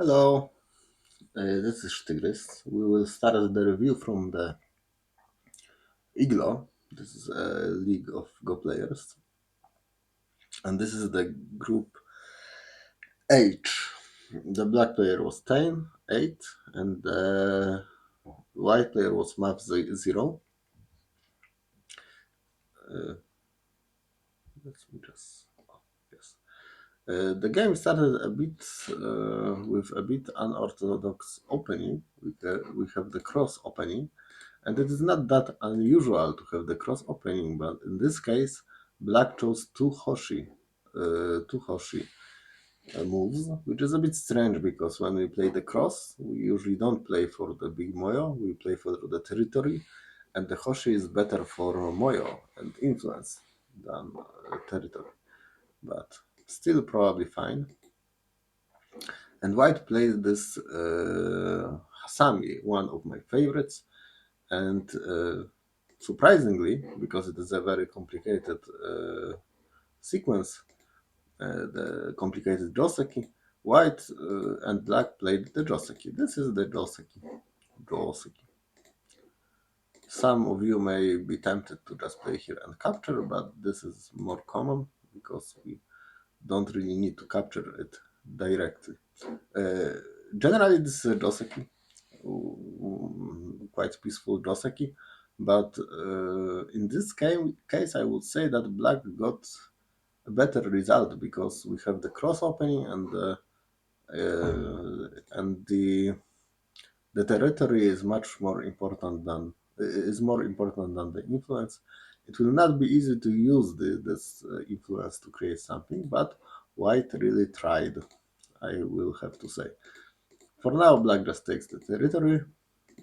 Hello, this is Sztygrys. We will start the review from the IGLO. This is a league of Go players, and this is the group H. The black player was 10, 8, and the white player was Muff0. Let me just. Yes. The game started a bit with a bit unorthodox opening. We have the cross opening, and it is not that unusual to have the cross opening, but in this case, black chose two Hoshi moves, which is a bit strange because when we play the cross, we usually don't play for the big Moyo, we play for the territory, and the Hoshi is better for Moyo and influence than territory, but still probably fine. And white played this Hasami, one of my favorites, and surprisingly, because it is a very complicated sequence, the complicated joseki, white and black played the joseki. This is the joseki. Some of you may be tempted to just play here and capture, but this is more common because we don't really need to capture it directly. Generally, this is a joseki, quite peaceful joseki, but in this case, I would say that black got a better result because we have the cross opening and the territory is much more important than the influence. It will not be easy to use this influence to create something, but white really tried, I will have to say. For now, black just takes the territory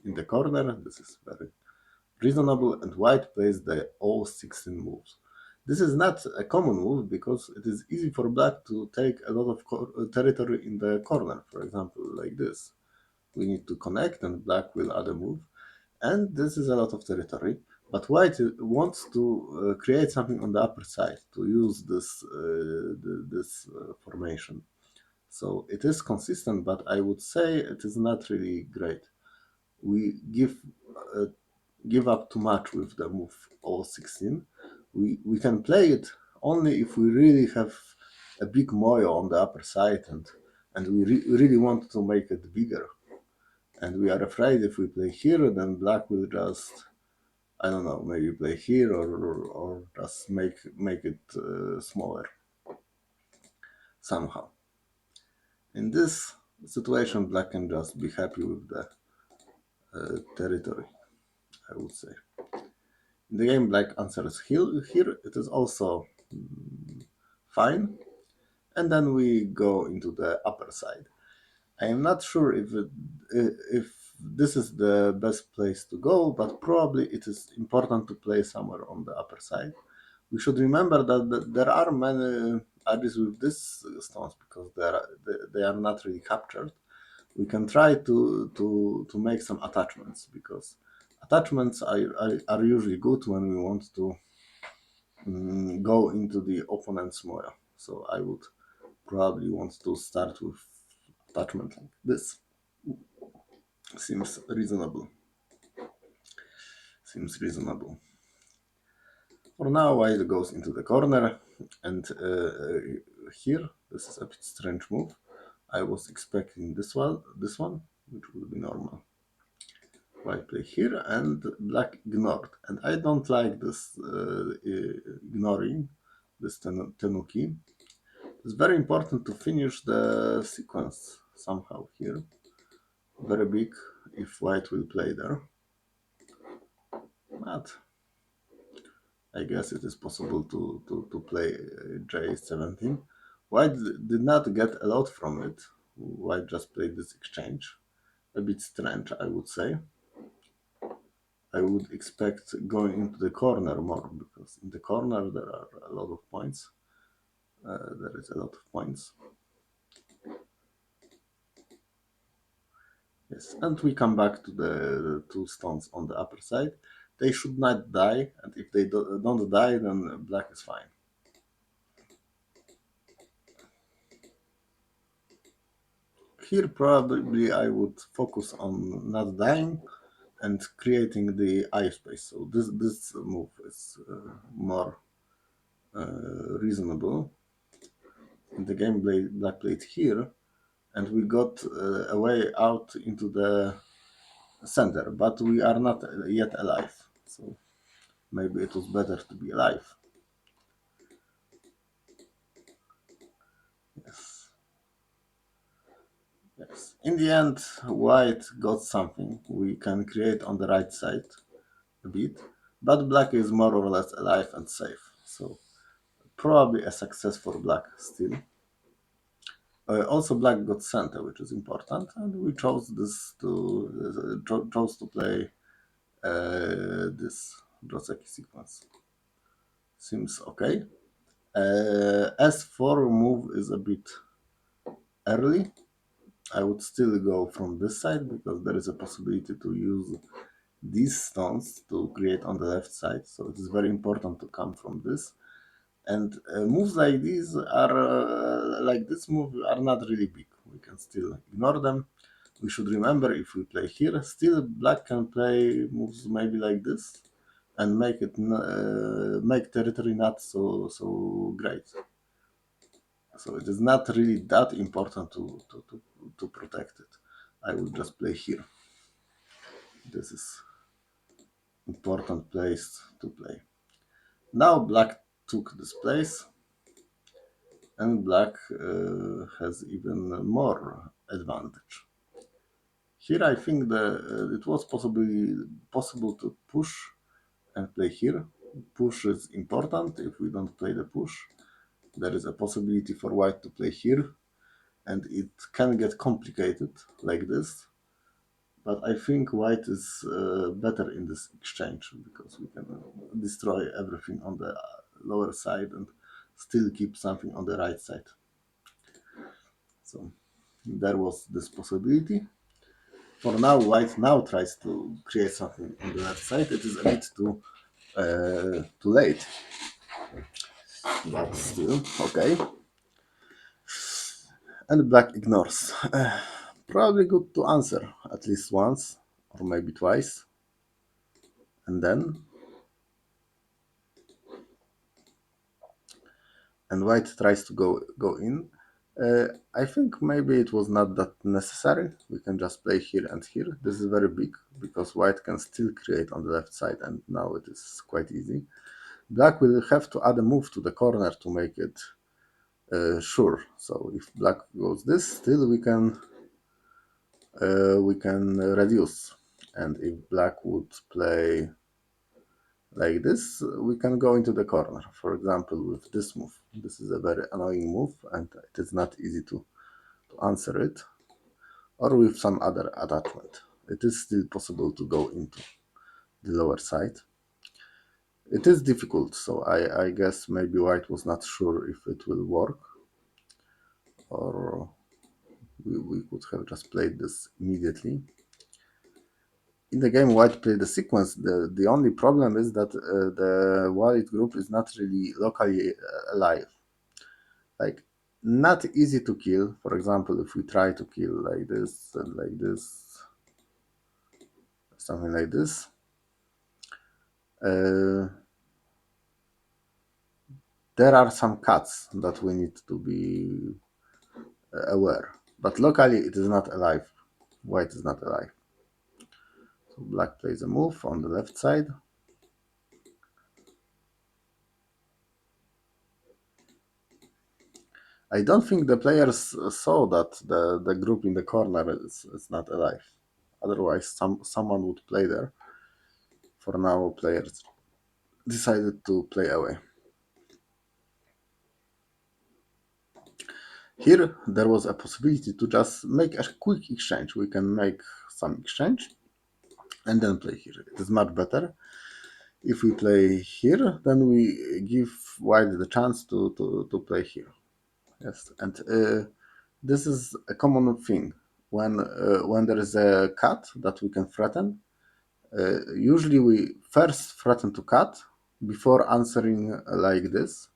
in the corner. This is very reasonable, and white plays the all 16 moves. This is not a common move because it is easy for black to take a lot of territory in the corner, for example, like this. We need to connect, and black will add a move, and this is a lot of territory. But white wants to create something on the upper side to use this formation. So it is consistent, but I would say it is not really great. We give up too much with the move all 16. We can play it only if we really have a big moyo on the upper side and we really want to make it bigger. And we are afraid if we play here, then black will just, I don't know, maybe play here or just make it smaller somehow. In this situation, black can just be happy with the territory, I would say. In the game, black answers here. It is also fine. And then we go into the upper side. I am not sure if this is the best place to go, but probably it is important to play somewhere on the upper side. We should remember that there are many ideas with these stones because they are not really captured. We can try to make some attachments because attachments are usually good when we want to go into the opponent's moya. So I would probably want to start with attachment like this. Seems reasonable. For now, white goes into the corner, and here this is a bit strange move. I was expecting this one, which would be normal. White play here, and black ignored, and I don't like this ignoring this tenuki. It's very important to finish the sequence somehow here. Very big if white will play there. But I guess it is possible to play J17. White did not get a lot from it. White just played this exchange. A bit strange, I would say. I would expect going into the corner more, because in the corner there are a lot of points. There is a lot of points. Yes, and we come back to the two stones on the upper side. They should not die, and if they don't die, then black is fine. here probably I would focus on not dying and creating the I space. So this move is more reasonable. In the game, black played here, and we got a way out into the center, but we are not yet alive. So maybe it was better to be alive. Yes. Yes. In the end, white got something we can create on the right side a bit, but black is more or less alive and safe. So probably a success for black still. Also, black got center, which is important, and we chose this to chose to play this joseki sequence. Seems okay. S4 move is a bit early. I would still go from this side because there is a possibility to use these stones to create on the left side. So it is very important to come from this. And moves like these are like this move are not really big. We can still ignore them. We should remember if we play here, still black can play moves maybe like this and make it make territory not so great. So it is not really that important to protect it. I will just play here. This is important place to play. Now black took this place, and black has even more advantage. Here I think it was possible to push and play here. Push is important. If we don't play the push, there is a possibility for white to play here, and it can get complicated like this. But I think white is better in this exchange because we can destroy everything on the lower side and still keep something on the right side. So there was this possibility. For now, white now tries to create something on the left side. It is a bit too late, but still okay. And black ignores. Probably good to answer at least once or maybe twice, and white tries to go in. I think maybe it was not that necessary. We can just play here and here. This is very big because white can still create on the left side, and now it is quite easy. Black will have to add a move to the corner to make it sure. So if black goes this, still we can reduce. And if black would play like this, we can go into the corner. For example, with this move. This is a very annoying move, and it is not easy to answer it. Or with some other attachment. It is still possible to go into the lower side. It is difficult, so I guess maybe white was not sure if it will work. Or we could have just played this immediately. In the game, white played the sequence. The only problem is that the white group is not really locally alive. Like, not easy to kill. For example, if we try to kill like this and like this, something like this, there are some cuts that we need to be aware. But locally, it is not alive. White is not alive. So black plays a move on the left side. I don't think the players saw that the group in the corner is not alive. Otherwise, someone would play there. For now, players decided to play away. Here, there was a possibility to just make a quick exchange. We can make some exchange and then play here. It is much better. If we play here, then we give white the chance to play here. Yes, and this is a common thing. When there is a cut that we can threaten, usually we first threaten to cut before answering like this,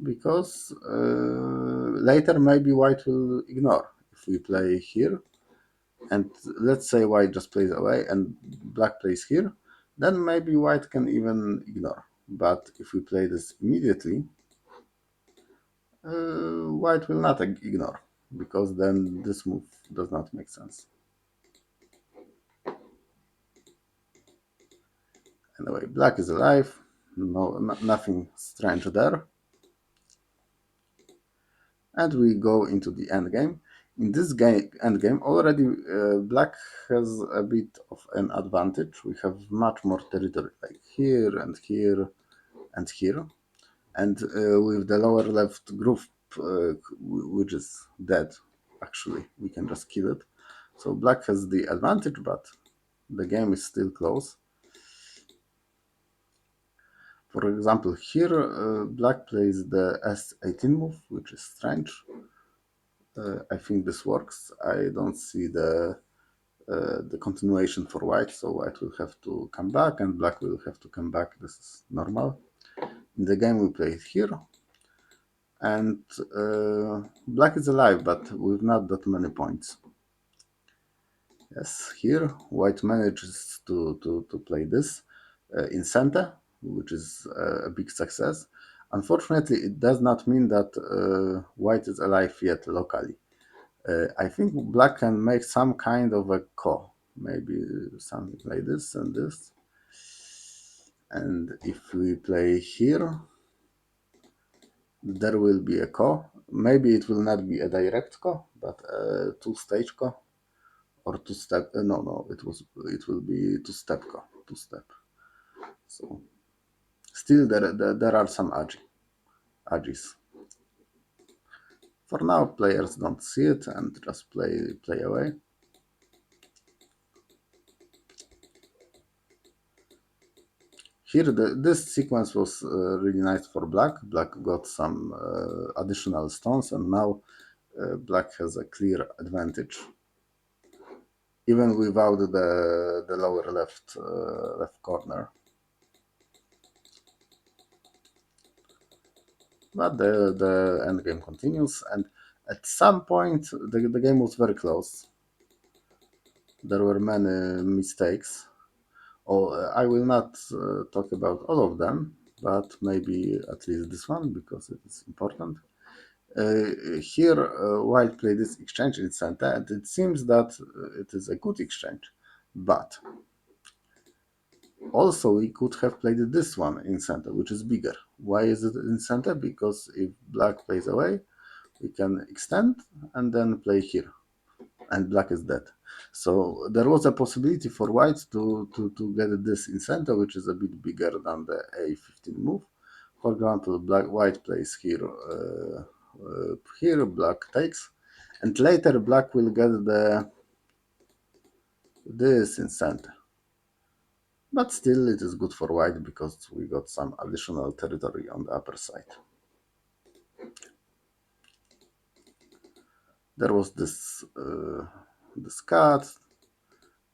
because later maybe white will ignore. If if we play here, and let's say white just plays away and black plays here, then maybe white can even ignore. But if we play this immediately, white will not ignore, because then this move does not make sense. Anyway, black is alive, nothing strange there. And we go into the endgame. In this endgame, already black has a bit of an advantage. We have much more territory, like here and here and here. And with the lower left group, which is dead, actually, we can just kill it. So black has the advantage, but the game is still close. For example, here black plays the S18 move, which is strange. I think this works. I don't see the continuation for white, so white will have to come back and black will have to come back. This is normal. In the game we play here, and black is alive, but with not that many points. Yes, here white manages to play this in center, which is a big success. Unfortunately, it does not mean that white is alive yet locally. I think black can make some kind of a ko, maybe something like this and this. And if we play here, there will be a ko. Maybe it will not be a direct ko, but a two-stage ko or two-step. No, it will be two-step ko, two-step. So still there are some agis. For now, players don't see it and just play away. Here, this sequence was really nice for black. Black got some additional stones, and now black has a clear advantage, even without the lower left corner. But the end game continues, and at some point the game was very close. There were many mistakes. I will not talk about all of them, but maybe at least this one, because it is important. Here, white played this exchange in center, and it seems that it is a good exchange. But also, we could have played this one in center, which is bigger. Why is it in center? Because if black plays away, we can extend and then play here, and black is dead. So there was a possibility for white to get this in center, which is a bit bigger than the A15 move. For example, white plays here, here black takes, and later black will get this in center. But still, it is good for white because we got some additional territory on the upper side. There was this cut.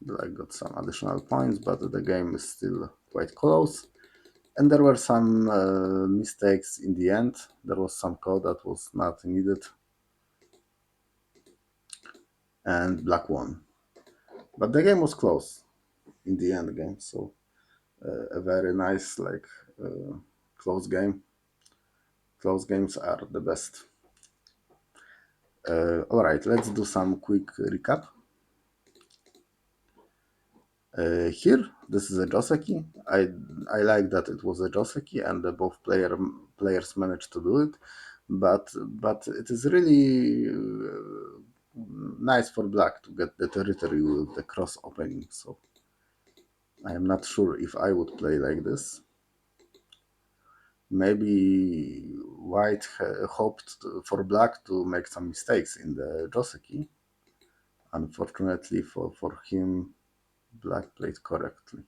Black got some additional points, but the game is still quite close. And there were some mistakes in the end. There was some code that was not needed. And black won. But the game was close in the end game, so a very nice, close game. Close games are the best. Alright, let's do some quick recap. Here, this is a joseki. I like that it was a joseki and both players managed to do it, but it is really nice for black to get the territory with the cross opening. So I am not sure if I would play like this. Maybe white hoped for black to make some mistakes in the joseki. Unfortunately for him, black played correctly.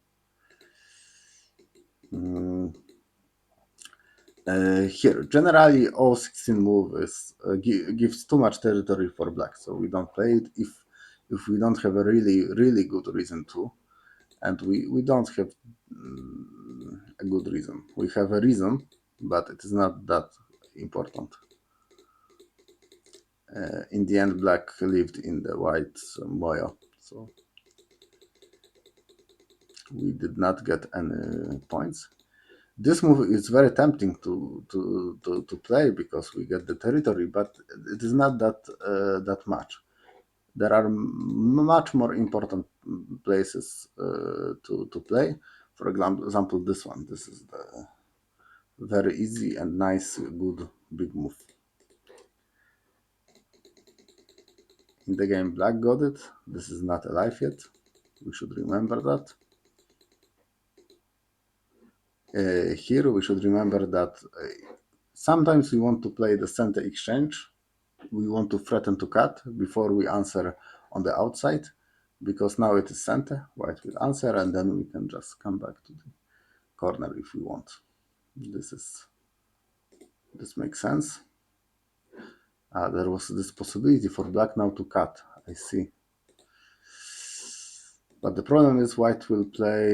Here, generally, all 16 moves gives too much territory for black, so we don't play it if we don't have a really good reason to, and we don't have a good reason. We have a reason, but it is not that important. In the end, black lived in the white moyo, so we did not get any points. This move is very tempting to play because we get the territory, but it is not that much. There are much more important places to play. For example, this one. This is the very easy and nice, good, big move. In the game, black got it. This is not alive yet. We should remember that. Here we should remember that sometimes we want to play the center exchange. We want to threaten to cut before we answer on the outside, because now it is center. White will answer, and then we can just come back to the corner if we want. This makes sense. There was this possibility for black now to cut. I see. But the problem is white will play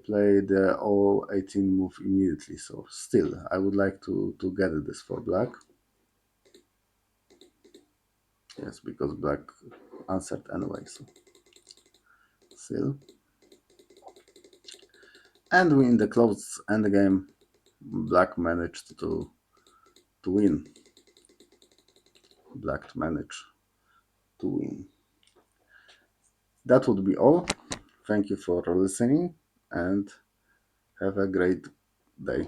the 0-18 move immediately. So still, I would like to get this for black. Yes, because black answered anyway. So still. And we in the close endgame, black managed to win. Black managed to win. That would be all. Thank you for listening and have a great day.